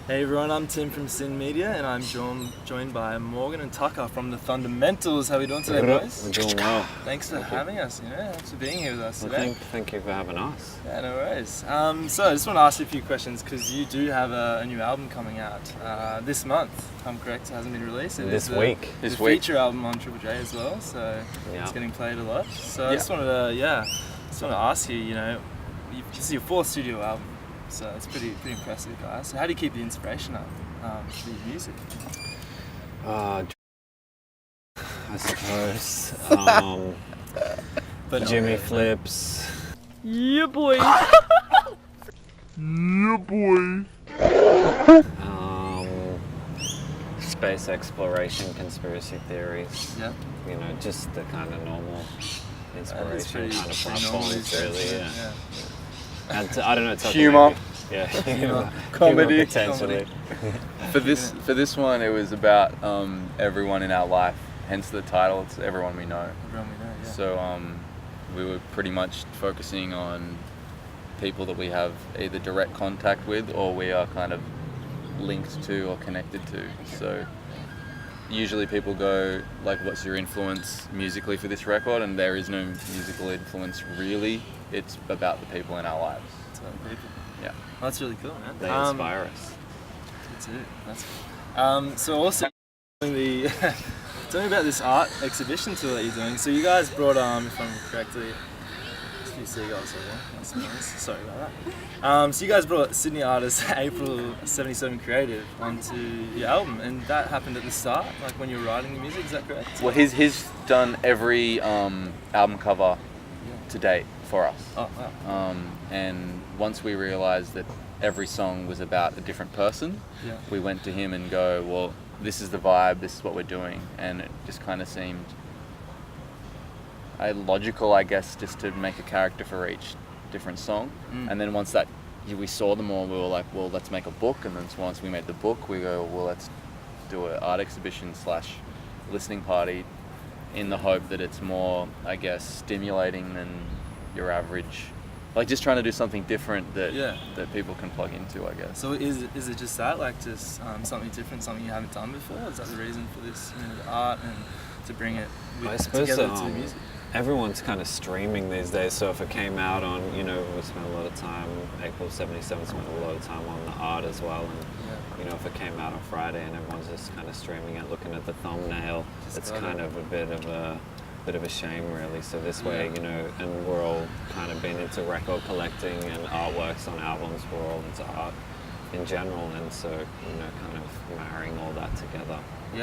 Hey everyone, I'm Tim from synmedia and I'm joined by Morgan and Tucker from the Thundamentals. How are we doing today, boys? We're doing well. Thanks for having us, thanks for being here with us today. Thank you for having us. Yeah, no worries. So I just want to ask you a few questions because you do have a new album coming out this month, if I'm correct. It hasn't been released. This week. This feature album on Triple J as well, so it's getting played a lot. So I just wanted to ask you, this is your fourth studio album. So it's pretty impressive, guys. So how do you keep the inspiration up for your music? I suppose. Jimmy flips. Yeah, boy. Yeah, boy. Space exploration, conspiracy theories. Yeah. Just the kind of normal inspiration kind of pretty platforms, really. Yeah. And I don't know, it's humor. Yeah, humor. Comedy. Humor potentially. For this one, it was about everyone in our life. Hence the title. It's everyone we know. Everyone we know. Yeah. So we were pretty much focusing on people that we have either direct contact with or we are kind of linked to or connected to. So usually people go like, "What's your influence musically for this record?" And there is no musical influence really. It's about the people in our lives. It's about the people. Yeah. Well, that's really cool, man. They inspire us. That's it. That's cool. So also, tell me about this art exhibition tour that you're doing. So you guys brought, if I'm correctly, a few seagulls over there. That's nice. Sorry about that. So you guys brought Sydney artist April 77 Creative onto your album, and that happened at the start, like when you were writing the music. Is that correct? Well, he's done every album cover to date for us. Oh wow. And once we realised that every song was about a different person, we went to him and go, well, this is the vibe, this is what we're doing, and it just kind of seemed logical, I guess, just to make a character for each different song. And then once that we saw them all, we were like, well, let's make a book. And then once we made the book, we go, well, let's do an art exhibition / listening party, in the hope that it's more, I guess, stimulating than your average, like just trying to do something different that people can plug into, I guess. So is it just that, like just something different, something you haven't done before? Is that the reason for this, the art and to bring it together to the music? Everyone's kind of streaming these days, so if it came out on, we spent a lot of time, April 77 spent a lot of time on the art as well, and if it came out on Friday and everyone's just kind of streaming it, looking at the thumbnail, it's kind of a bit of a shame, really. So this way, and we're all kind of been into record collecting and artworks on albums, we're all into art in general, and so, kind of marrying all that together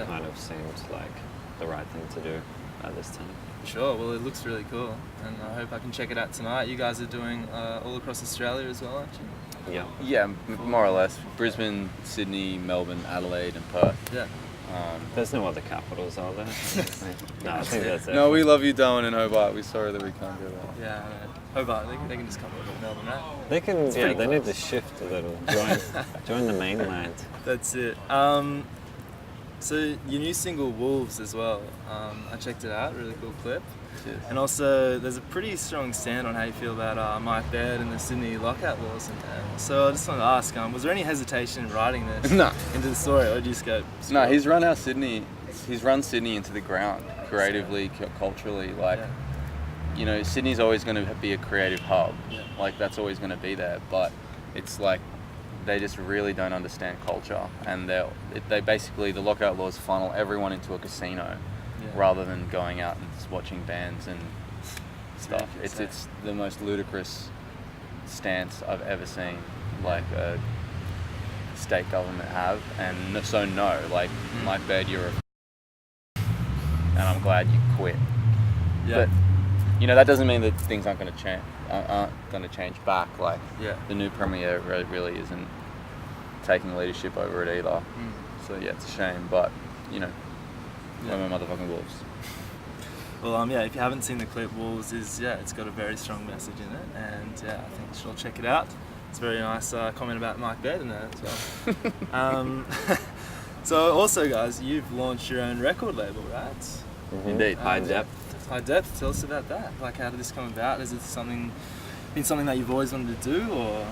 kind of seemed like the right thing to do at this time. Sure, well, it looks really cool, and I hope I can check it out tonight. You guys are doing all across Australia as well, aren't you? Yeah. Yeah, more or less. Brisbane, Sydney, Melbourne, Adelaide, and Perth. Yeah. There's no other capitals, are there? No, I think that's it. No, we love you, Darwin and Hobart. We're sorry that we can't do that. Yeah, Hobart, they can just come over to Melbourne, right? They can, they need to shift a little, join the mainland. That's it. So your new single, Wolves, as well, I checked it out, really cool clip. Cheers. And also, there's a pretty strong stand on how you feel about Mike Baird and the Sydney lockout laws. So I just wanted to ask, was there any hesitation in writing this into the story, or did you just go? No, he's run Sydney into the ground, creatively, culturally. Sydney's always going to be a creative hub. Like, that's always going to be there. But it's like, they just really don't understand culture, and they basically, the lockout laws funnel everyone into a casino rather than going out and just watching bands and stuff. It's the most ludicrous stance I've ever seen, like a state government have, and so Mike Baird, you're and I'm glad you quit. But that doesn't mean that things aren't going to change back. Like the new premier really isn't taking leadership over it either. So it's a shame, but we're motherfucking wolves. Well, if you haven't seen the clip, Wolves it's got a very strong message in it, and I think you should all check it out. It's a very nice comment about Mike Baird in there as well. So also, guys, you've launched your own record label, right? Mm-hmm. Indeed, High Depth. High Depth. Tell us about that. Like, how did this come about? Is it been something that you've always wanted to do, or?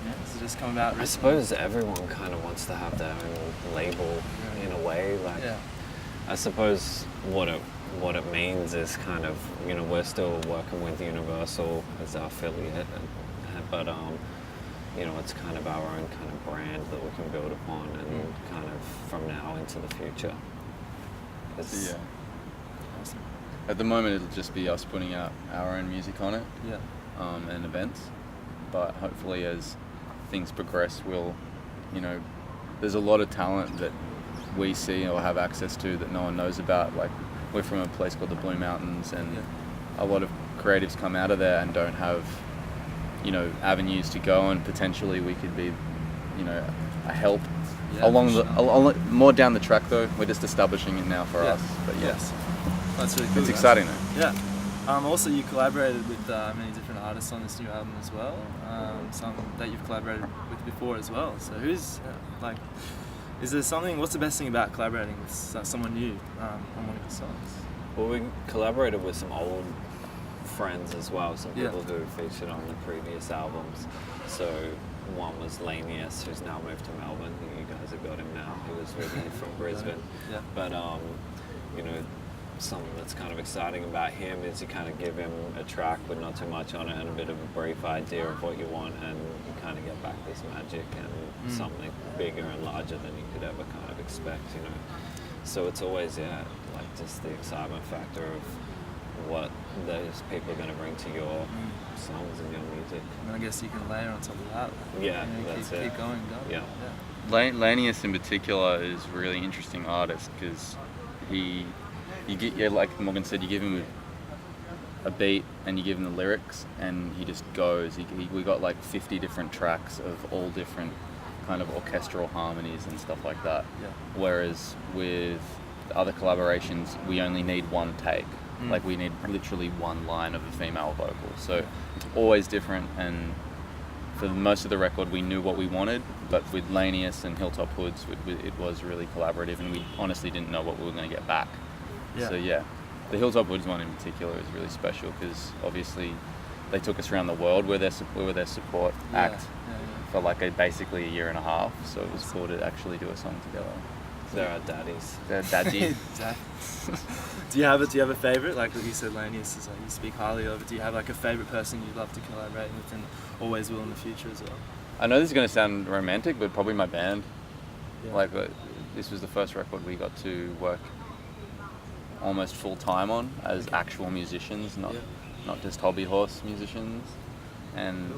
Yeah, does it just come about? I suppose everyone kind of wants to have their own label in a way. Like, I suppose what it means is kind of, you know, we're still working with Universal as our affiliate, but you know, it's kind of our own kind of brand that we can build upon and kind of from now into the future. Yeah. Awesome. At the moment, it'll just be us putting out our own music on it, and events. But hopefully, as things progress, we'll, you know, there's a lot of talent that we see or have access to that no one knows about. Like, we're from a place called the Blue Mountains, and a lot of creatives come out of there and don't have, you know, avenues to go, and potentially we could be, you know, a help along more down the track. Though we're just establishing it now for us. But yes, that's really cool. It's exciting though. Yeah. Also, you collaborated with many different artists on this new album as well. Some that you've collaborated with before as well. So who's like, is there something? What's the best thing about collaborating with someone new on one of your songs? Well, we collaborated with some old friends as well, some people who featured on the previous albums. So one was Lanius, who's now moved to Melbourne. You guys have got him now. He was originally from Brisbane. But you know, something that's kind of exciting about him is you kind of give him a track with not too much on it and a bit of a brief idea of what you want, and you kind of get back this magic and something bigger and larger than you could ever kind of expect, you know. So it's always, like just the excitement factor of what those people are going to bring to your songs and your music. And I guess you can layer on top of that. Keep going. Yeah. Lanius in particular is a really interesting artist because like Morgan said, you give him a beat and you give him the lyrics and he just goes. We got like 50 different tracks of all different kind of orchestral harmonies and stuff like that. Whereas with the other collaborations, we only need one take. Like we need literally one line of a female vocal. So it's always different, and for most of the record we knew what we wanted, but with Lanius and Hilltop Hoods it was really collaborative, and we honestly didn't know what we were going to get back. So the Hilltop Hoods one in particular is really special because obviously they took us around the world. We were their support act for like basically a year and a half, so it was cool to actually do a song together. They're our daddies. They're daddies. Do you have a favourite? Like you said, Lanius is like you speak highly of it. Do you have like a favourite person you'd love to collaborate with and always will in the future as well? I know this is going to sound romantic, but probably my band. Like this was the first record we got to work almost full time on as actual musicians, not just hobby horse musicians. And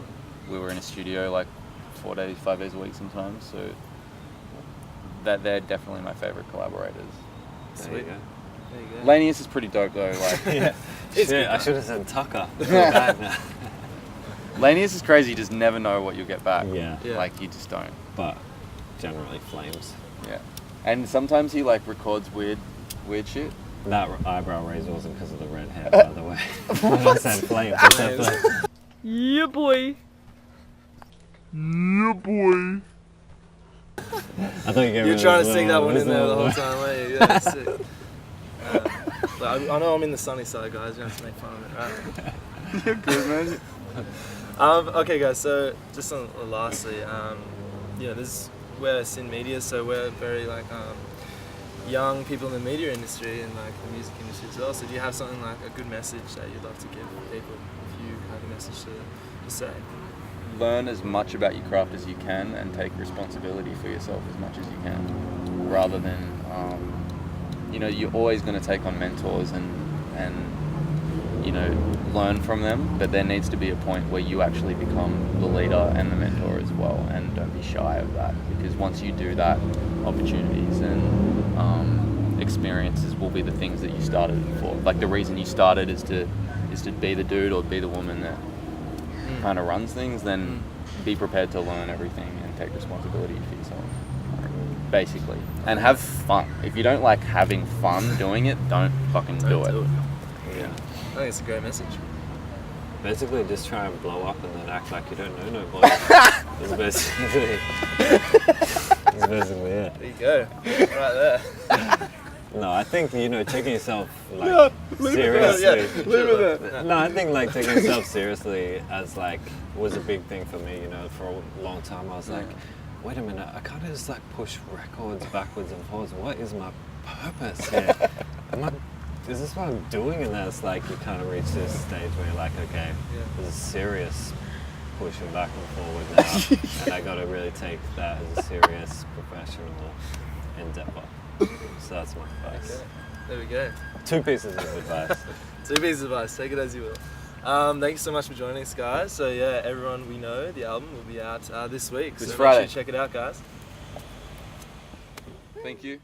we were in a studio like 5 days a week sometimes. So that they're definitely my favourite collaborators. Sweet. There you go. Lanius is pretty dope though. Like, I should have said Tucker. Now. Lanius is crazy. You just never know what you'll get back. Like you just don't. But generally flames. Yeah. And sometimes he like records weird shit. That eyebrow razor wasn't because of the red hair, by the way. I said flames. I said flames. Yeah, boy. I thought you were trying to sing that one in there the whole time, weren't you? Yeah, sick. I know I'm in the sunny side, guys. You don't have to make fun of it, right? You're good, man. Okay, guys. So just lastly, we're synmedia, so we're very like young people in the media industry and like the music industry as well. So do you have something like a good message that you'd love to give people if you have a message to say? Learn as much about your craft as you can and take responsibility for yourself as much as you can, rather than you're always going to take on mentors and learn from them, but there needs to be a point where you actually become the leader and the mentor as well, and don't be shy of that, because once you do that, opportunities and experiences will be the things that you started for. Like the reason you started is to be the dude or be the woman that kind of runs things. Then be prepared to learn everything and take responsibility for yourself, basically, and have fun. If you don't like having fun doing it, don't fucking do it. Yeah, I think it's a great message. Basically, just try and blow up and then act like you don't know nobody. It's basically it. There you go, right there. No, I think, taking yourself like seriously. Leave it. No, I think like taking yourself seriously as like was a big thing for me. For a long time I was like, wait a minute, I can't just like push records backwards and forwards. What is my purpose here? Is this what I'm doing? And then it's like you kind of reach this stage where you're like, okay, this is serious pushing back and forward now, and I got to really take that as a serious professional endeavor. So that's my advice. Okay. There we go. 2 pieces of advice. 2 pieces of advice. Take it as you will. Thanks so much for joining us, guys. So yeah, everyone we know, the album will be out this week. This so Friday. Make sure you check it out, guys. Thank you.